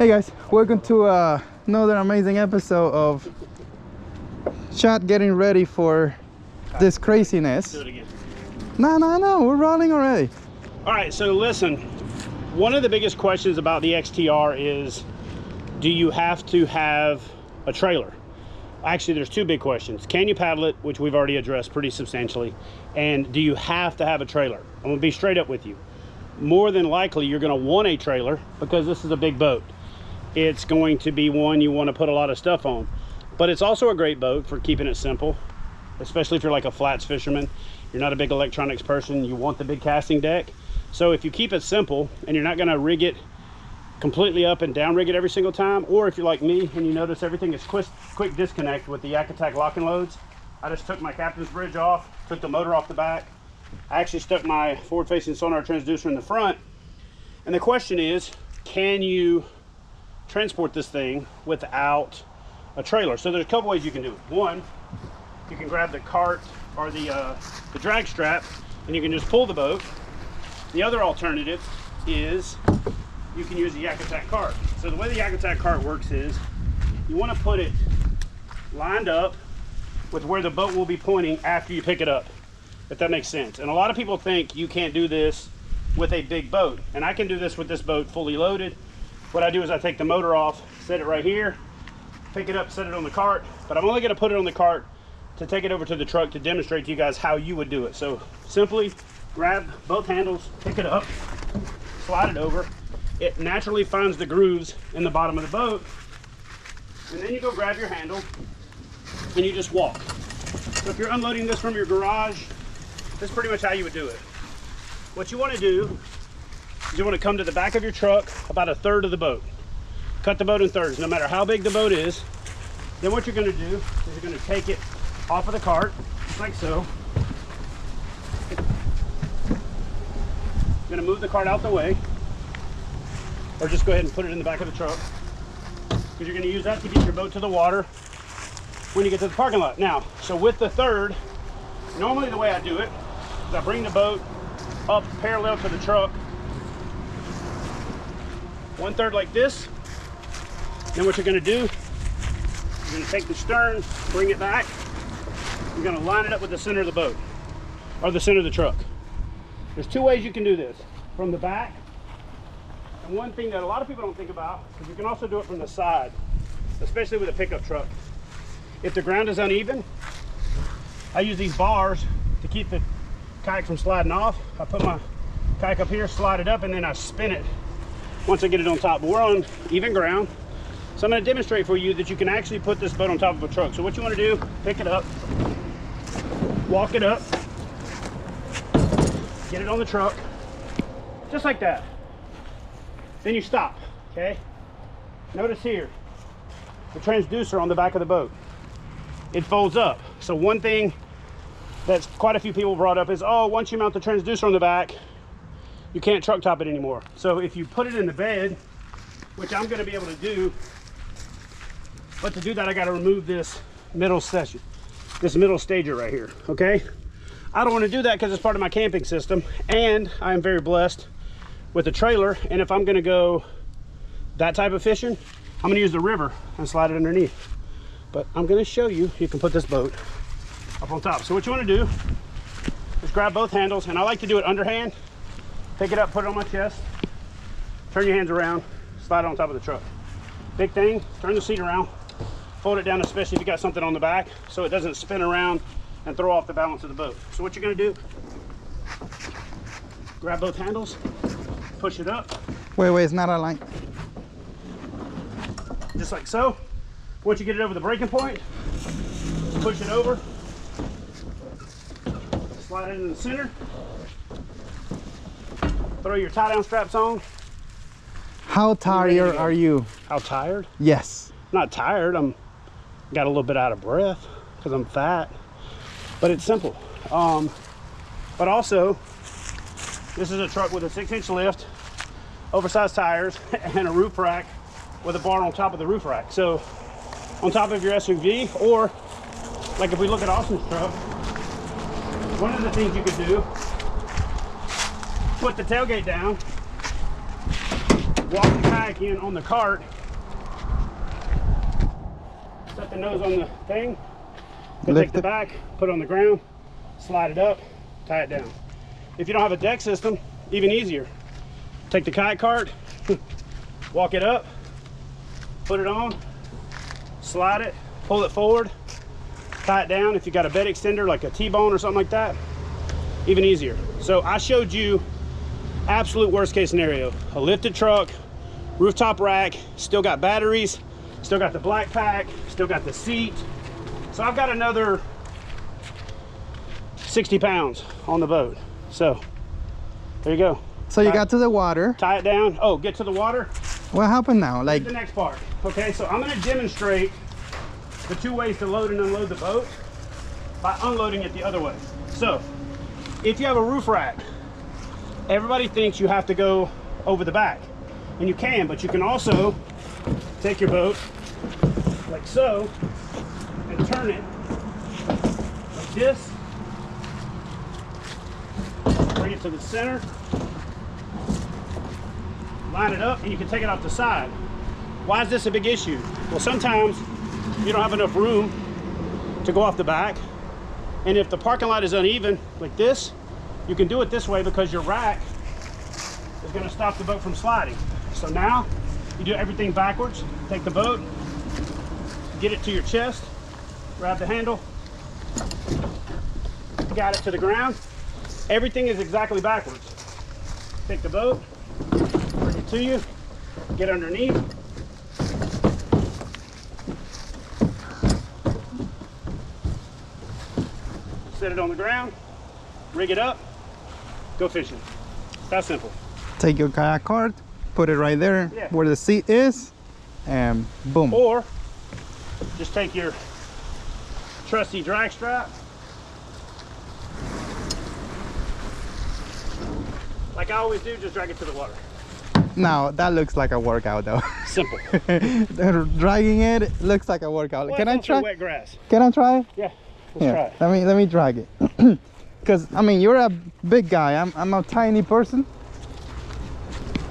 Hey guys, welcome to another amazing episode of Chat getting ready for this craziness. Do it again. No, we're rolling already. All right, so listen, one of the biggest questions about the XTR is, do you have to have a trailer? Actually, there's two big questions. Can you paddle it, which we've already addressed pretty substantially, and do you have to have a trailer? I'm gonna be straight up with you. More than likely, you're gonna want a trailer because this is a big boat. It's going to be one you wanna put a lot of stuff on. But it's also a great boat for keeping it simple, especially if you're like a flats fisherman. You're not a big electronics person, you want the big casting deck. So if you keep it simple and you're not gonna rig it completely up and down rig it every single time, or if you're like me and you notice everything is quick disconnect with the YakGadget lock and loads, I just took my captain's bridge off, took the motor off the back. I actually stuck my forward facing sonar transducer in the front. And the question is, can you transport this thing without a trailer? So there's a couple ways you can do it. One, you can grab the cart or the drag strap and you can just pull the boat. The other alternative is you can use the YakGadget cart. So the way the YakGadget cart works is you want to put it lined up with where the boat will be pointing after you pick it up, if that makes sense. And a lot of people think you can't do this with a big boat, and I can do this with this boat fully loaded. What I do is I take the motor off, set it right here, pick it up, set it on the cart, but I'm only going to put it on the cart to take it over to the truck to demonstrate to you guys how you would do it. So simply grab both handles, pick it up, slide it over. It naturally finds the grooves in the bottom of the boat, and then you go grab your handle and you just walk. So if you're unloading this from your garage, that's pretty much how you would do it. What you want to do is you want to come to the back of your truck about a third of the boat. Cut the boat in thirds, no matter how big the boat is. Then what you're going to do is you're going to take it off of the cart, just like so. You're going to move the cart out the way, or just go ahead and put it in the back of the truck, because you're going to use that to get your boat to the water when you get to the parking lot. Now, so with the third, normally the way I do it is I bring the boat up parallel to the truck, 1/3 like this. Then what you're going to do, you're going to take the stern, bring it back. You're going to line it up with the center of the boat, or the center of the truck. There's two ways you can do this: from the back, and one thing that a lot of people don't think about is you can also do it from the side, especially with a pickup truck. If the ground is uneven, I use these bars to keep the kayak from sliding off. I put my kayak up here, slide it up, and then I spin it once I get it on top. But we're on even ground, so I'm going to demonstrate for you that you can actually put this boat on top of a truck. So what you want to do, pick it up, walk it up, get it on the truck, just like that. Then you stop, okay? Notice here, the transducer on the back of the boat, it folds up. So one thing that's quite a few people brought up is, oh, once you mount the transducer on the back, you can't truck top it anymore. So if you put it in the bed, which I'm gonna be able to do, but to do that, I gotta remove this middle section, this middle stager right here, okay? I don't wanna do that because it's part of my camping system, and I am very blessed with a trailer, and if I'm gonna go that type of fishing, I'm gonna use the river and slide it underneath. But I'm gonna show you, you can put this boat up on top. So what you wanna do is grab both handles, and I like to do it underhand. Pick it up, put it on my chest, turn your hands around, slide it on top of the truck. Big thing, turn the seat around, fold it down, especially if you got something on the back, so it doesn't spin around and throw off the balance of the boat. So what you're gonna do, grab both handles, push it up. Wait, it's not aligned. Just like so. Once you get it over the breaking point, push it over, slide it in the center, throw your tie-down straps on. How tired are you? How tired? Yes. Not tired, I'm got a little bit out of breath because I'm fat, but it's simple. But also, this is a truck with a 6-inch lift, oversized tires, and a roof rack with a bar on top of the roof rack. So on top of your SUV, or like if we look at Austin's truck, one of the things you could do, put the tailgate down, walk the kayak in on the cart, set the nose on the thing, take the back, put it on the ground, slide it up, tie it down. If you don't have a deck system, even easier. Take the kayak cart, walk it up, put it on, slide it, pull it forward, tie it down. If you got a bed extender like a T-bone or something like that, even easier. So I showed you absolute worst case scenario. A lifted truck, rooftop rack, still got batteries, still got the black pack, still got the seat. So I've got another 60 pounds on the boat. So there you go. So you got to the water. Tie it down. Oh, get to the water. What happened now? Like the next part. Okay, so I'm going to demonstrate the two ways to load and unload the boat by unloading it the other way. So if you have a roof rack, everybody thinks you have to go over the back, and you can, but you can also take your boat like so and turn it like this, bring it to the center, line it up, and you can take it off the side. Why is this a big issue? Well, sometimes you don't have enough room to go off the back, and if the parking lot is uneven like this, you can do it this way because your rack is going to stop the boat from sliding. So now you do everything backwards. Take the boat, get it to your chest, grab the handle, got it to the ground. Everything is exactly backwards. Take the boat, bring it to you, get underneath. Set it on the ground, rig it up, go fishing. That's simple. take your kayak cart, put it right there where the seat is, and boom. Or just take your trusty drag strap, like I always do, just drag it to the water. Now that looks like a workout though. Simple. Dragging it looks like a workout. Well, can I try? Wet grass. Can I try it? Yeah. Let's try it. Let me drag it. Because I mean, you're a big guy. I'm a tiny person.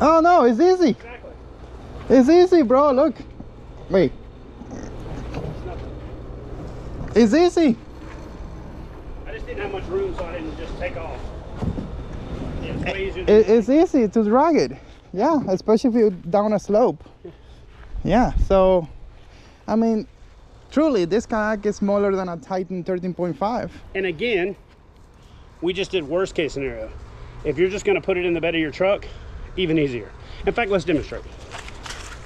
Oh no, it's easy. Exactly. It's easy, bro. Look. Wait. It's easy. I just didn't have much room, so I didn't just take off. Yeah, it's way easier It's easy to drag it. Yeah, especially if you're down a slope. Yeah, so I mean, truly, this kayak is smaller than a Titan 13.5. And again, we just did worst case scenario. If you're just going to put it in the bed of your truck, even easier. In fact, let's demonstrate.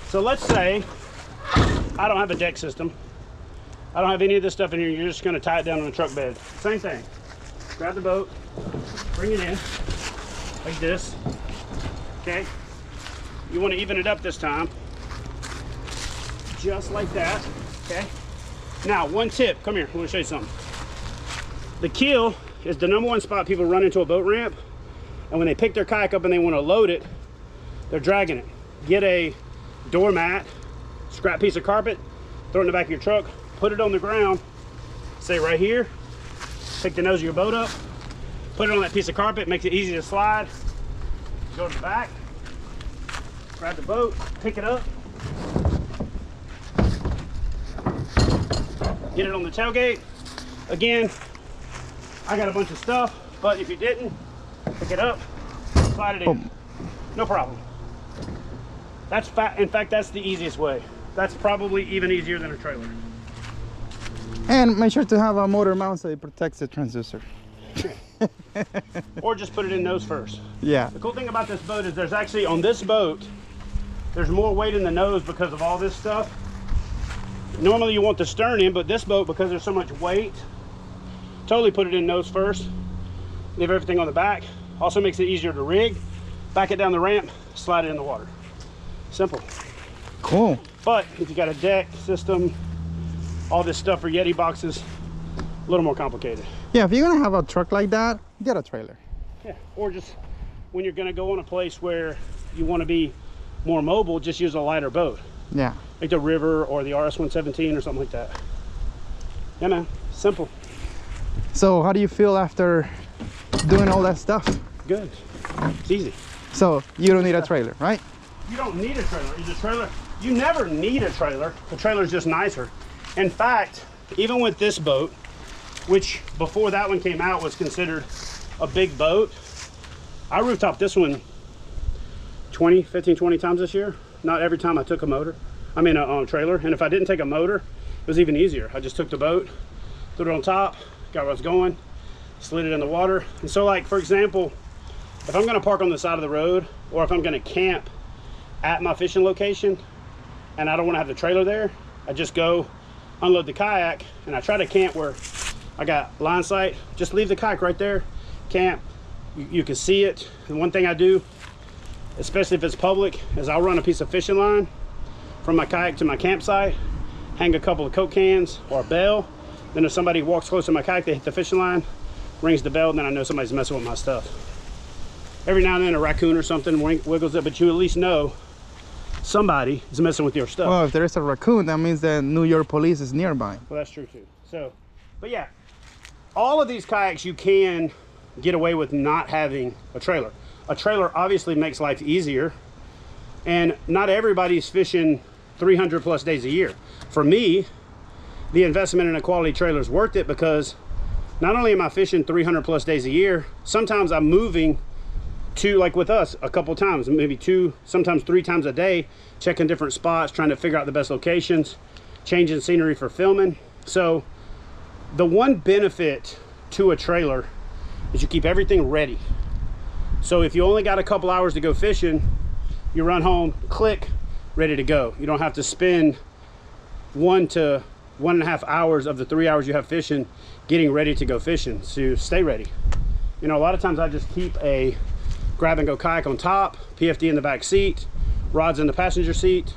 So let's say I don't have a deck system. I don't have any of this stuff in here. You're just going to tie it down on a truck bed. Same thing. Grab the boat, bring it in like this. Okay. You want to even it up this time, just like that. Okay. Now, one tip. Come here. I want to show you something. The keel is the #1 spot people run into a boat ramp, and when they pick their kayak up and they want to load it, they're dragging it. Get a doormat, scrap piece of carpet, throw it in the back of your truck, put it on the ground, say right here, pick the nose of your boat up, put it on that piece of carpet, makes it easy to slide. Go to the back, grab the boat, pick it up, get it on the tailgate. Again, I got a bunch of stuff, but if you didn't, pick it up, slide it in. No problem. That's in fact, that's the easiest way. That's probably even easier than a trailer. And make sure to have a motor mount so it protects the transducer. Or just put it in nose first. Yeah. The cool thing about this boat is there's actually, on this boat, there's more weight in the nose because of all this stuff. Normally you want the stern in, but this boat, because there's so much weight, totally put it in nose first. Leave everything on the back. Also makes it easier to rig. Back it down the ramp, slide it in the water. Simple. Cool. But if you got a deck system, all this stuff for Yeti boxes, a little more complicated. Yeah, if you're gonna have a truck like that, get a trailer. Yeah, or just when you're gonna go on a place where you want to be more mobile, just use a lighter boat. Yeah. Like the River or the RS-117 or something like that. Yeah, man, simple. So how do you feel after doing all that stuff? Good. It's easy. So you don't need a trailer, right? you don't need a trailer. Is a trailer? You never need a trailer. The trailer's just nicer. In fact, even with this boat, which before that one came out was considered a big boat, I rooftop this one 15, 20 times this year. Not every time I took a motor. I mean a trailer. And if I didn't take a motor, it was even easier. I just took the boat, threw it on top, got where I was going, slid it in the water. And so, like, for example, if I'm gonna park on the side of the road, or if I'm gonna camp at my fishing location and I don't wanna have the trailer there, I just go unload the kayak, and I try to camp where I got line sight. Just leave the kayak right there, camp. You can see it. And one thing I do, especially if it's public, is I'll run a piece of fishing line from my kayak to my campsite, hang a couple of Coke cans or a bell. Then if somebody walks close to my kayak, they hit the fishing line, rings the bell, and then I know somebody's messing with my stuff. Every now and then a raccoon or something wiggles it, but you at least know somebody is messing with your stuff. Well, if there is a raccoon, that means the New York police is nearby. Well, that's true too. So, but yeah, all of these kayaks you can get away with not having a trailer. A trailer obviously makes life easier, and not everybody's fishing 300 plus days a year. For me, the investment in a quality trailer is worth it, because not only am I fishing 300 plus days a year, sometimes I'm moving to, like with us, a couple times, maybe 2, sometimes 3 times a day, checking different spots, trying to figure out the best locations, changing scenery for filming. So the one benefit to a trailer is you keep everything ready. So if you only got a couple hours to go fishing, you run home, click, ready to go. You don't have to spend 1 to 1.5 hours of the 3 hours you have fishing getting ready to go fishing. So stay ready. You know, a lot of times I just keep a grab and go kayak on top, PFD in the back seat, rods in the passenger seat,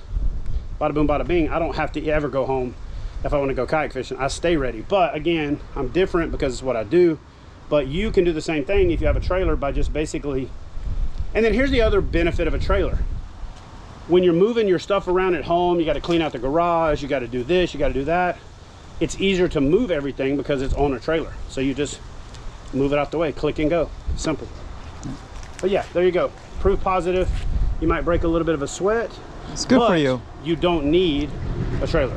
bada boom, bada bing. I don't have to ever go home if I want to go kayak fishing. I stay ready. But again, I'm different because it's what I do. But you can do the same thing if you have a trailer by just basically. And then here's the other benefit of a trailer. When you're moving your stuff around at home, you got to clean out the garage, you got to do this, you got to do that. It's easier to move everything because it's on a trailer. So you just move it out the way, click and go. Simple. But yeah, there you go. Proof positive. You might break a little bit of a sweat. It's good for you. You don't need a trailer.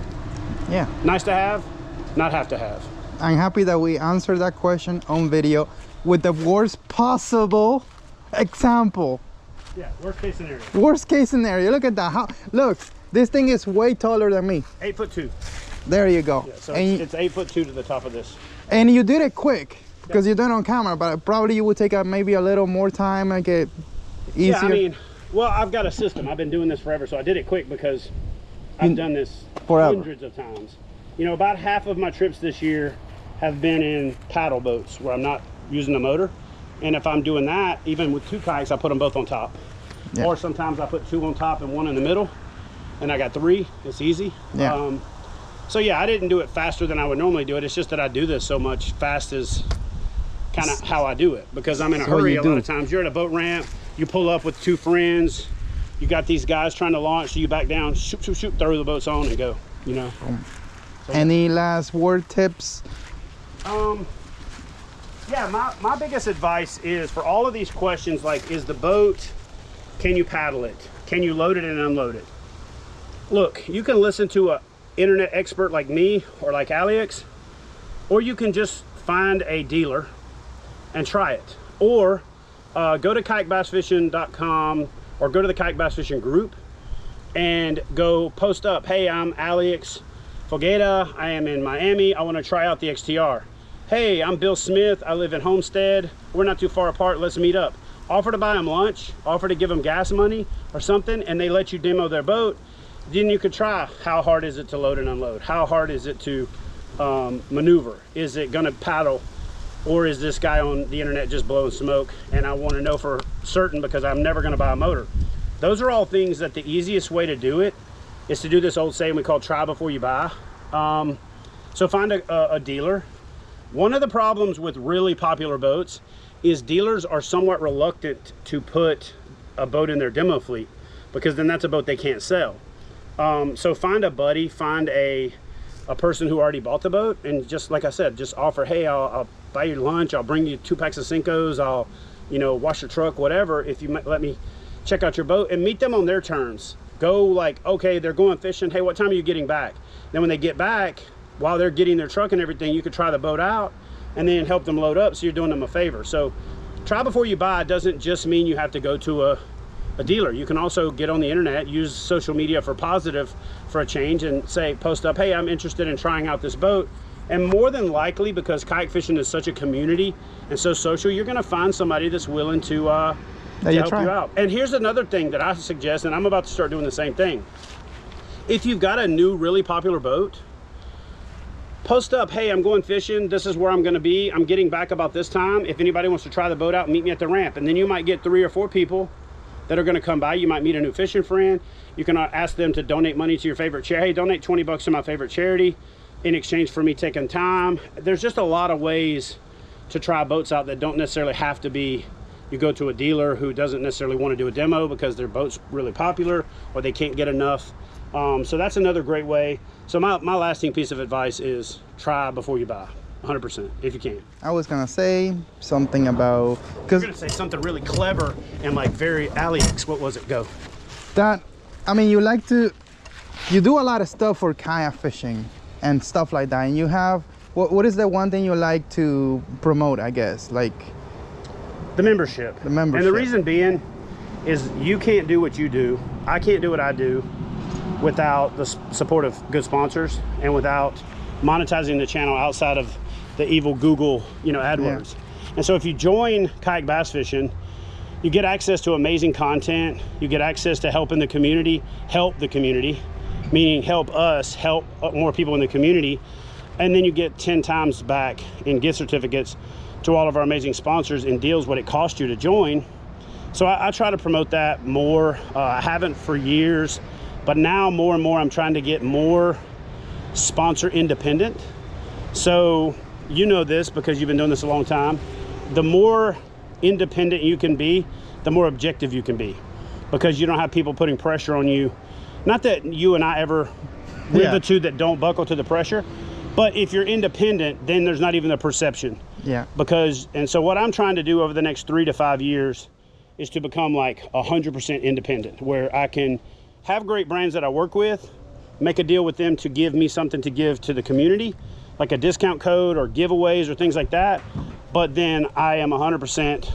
Yeah. Nice to have, not have to have. I'm happy that we answered that question on video with the worst possible example. Yeah, worst case scenario. Worst case scenario. Look at that. How, look, this thing is way taller than me. 8'2". There you go. Yeah, so and it's 8'2" to the top of this. And you did it quick because you did it on camera, but probably you would take maybe a little more time, make it easier. Yeah, I mean, well, I've got a system. I've been doing this forever, so I did it quick because I've done this forever. Hundreds of times. You know, about half of my trips this year have been in paddle boats where I'm not using a motor. And if I'm doing that, even with 2 kayaks, I put them both on top. Yeah. Or sometimes I put 2 on top and 1 in the middle, and I got 3. It's easy. Yeah. So yeah, I didn't do it faster than I would normally do it. It's just that I do this so much. Fast is kind of how I do it, because I'm in a hurry a lot of times. You're at a boat ramp, you pull up with 2 friends, you got these guys trying to launch, so you back down, shoot, shoot, shoot, throw the boats on and go, you know. So, any last word tips? Yeah, my biggest advice is for all of these questions, like, is the boat, can you paddle it? Can you load it and unload it? Look, you can listen to a internet expert like me or like Aliex, or you can just find a dealer and try it. Or go to kayakbassfishing.com or go to the Kayak Bass Fishing group and go post up, hey, I'm Aliex Folgueira, I am in Miami, I want to try out the XTR. Hey, I'm Bill Smith, I live in Homestead, we're not too far apart, let's meet up. Offer to buy them lunch, offer to give them gas money or something, and they let you demo their boat. Then you could try, how hard is it to load and unload? How hard is it to maneuver? Is it gonna paddle? Or is this guy on the internet just blowing smoke? And I wanna know for certain because I'm never gonna buy a motor. Those are all things that the easiest way to do it is to do this old saying we call try before you buy. So find a dealer. One of the problems with really popular boats is dealers are somewhat reluctant to put a boat in their demo fleet, because then that's a boat they can't sell. So find a buddy, find a person who already bought the boat, and just like I said, just offer, hey, I'll buy you lunch, I'll bring you 2 packs of Cincos, I'll, you know, wash your truck, whatever, if you let me check out your boat, and meet them on their terms. Go like, okay, they're going fishing. Hey, what time are you getting back? Then when they get back, while they're getting their truck and everything, you could try the boat out and then help them load up, so you're doing them a favor. So try before you buy doesn't just mean you have to go to a dealer. You can also get on the internet, use social media for positive for a change, and say, post up, hey, I'm interested in trying out this boat. And more than likely, because kayak fishing is such a community and so social, you're gonna find somebody that's willing to help you out. And here's another thing that I suggest, and I'm about to start doing the same thing. If you've got a new really popular boat, post up, hey, I'm going fishing, this is where I'm gonna be, I'm getting back about this time. If anybody wants to try the boat out, meet me at the ramp. And then you might get 3 or 4 people that are gonna come by. You might meet a new fishing friend. You can ask them to donate money to your favorite charity. Hey, donate 20 bucks to my favorite charity in exchange for me taking time. There's just a lot of ways to try boats out that don't necessarily have to be, you go to a dealer who doesn't necessarily want to do a demo because their boat's really popular or they can't get enough. So that's another great way. So my lasting piece of advice is try before you buy, 100%, if you can. I was gonna say something about, I was gonna say something really clever and like very Aliex. What was it? Go. That, I mean, you do a lot of stuff for kayak fishing and stuff like that, and you have, what is the one thing you like to promote, I guess? Like the membership. The membership. And the reason being is you can't do what you do. I can't do what I do without the support of good sponsors and without monetizing the channel outside of the evil Google, AdWords. Yeah. And so if you join Kayak Bass Fishing, you get access to amazing content. You get access to helping the community, meaning help us help more people in the community. And then you get 10 times back in gift certificates to all of our amazing sponsors and deals what it cost you to join. So I try to promote that more. I haven't for years, but now more and more I'm trying to get more sponsor independent. So you know this because you've been doing this a long time. The more independent you can be, the more objective you can be, because you don't have people putting pressure on you. Not that you and I ever, we're the two that don't buckle to the pressure, but if you're independent, then there's not even a perception. Yeah. And so what I'm trying to do over the next 3 to 5 years is to become like 100% independent, where I can have great brands that I work with, make a deal with them to give me something to give to the community, like a discount code or giveaways or things like that. But then I am 100%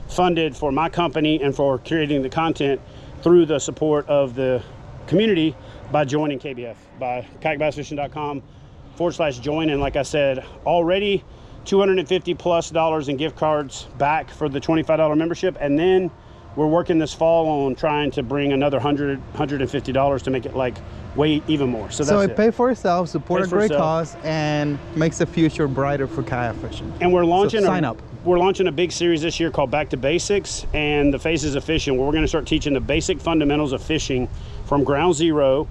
funded for my company and for creating the content through the support of the community by joining KBF, by kayakbassfishing.com/join. And like I said, already $250+ in gift cards back for the $25 membership. And then we're working this fall on trying to bring another $150 to make it like way even more. So that's it. Pay for itself, support a great cause, and makes the future brighter for kayak fishing. And we're launching sign up. We're launching a big series this year called Back to Basics and the Phases of Fishing, where we're going to start teaching the basic fundamentals of fishing from ground zero,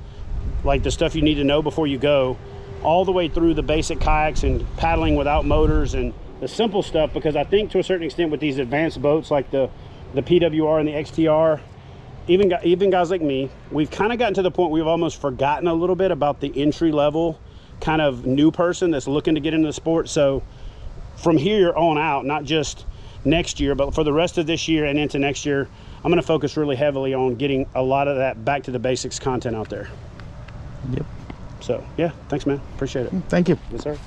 like the stuff you need to know before you go, all the way through the basic kayaks and paddling without motors and the simple stuff. Because I think to a certain extent with these advanced boats like the PWR and the XTR, even guys like me, we've kind of gotten to the point we've almost forgotten a little bit about the entry level kind of new person that's looking to get into the sport. So from here on out, not just next year, but for the rest of this year and into next year, I'm going to focus really heavily on getting a lot of that back to the basics content out there. Yep. So yeah, thanks man, appreciate it. Thank you. Yes sir.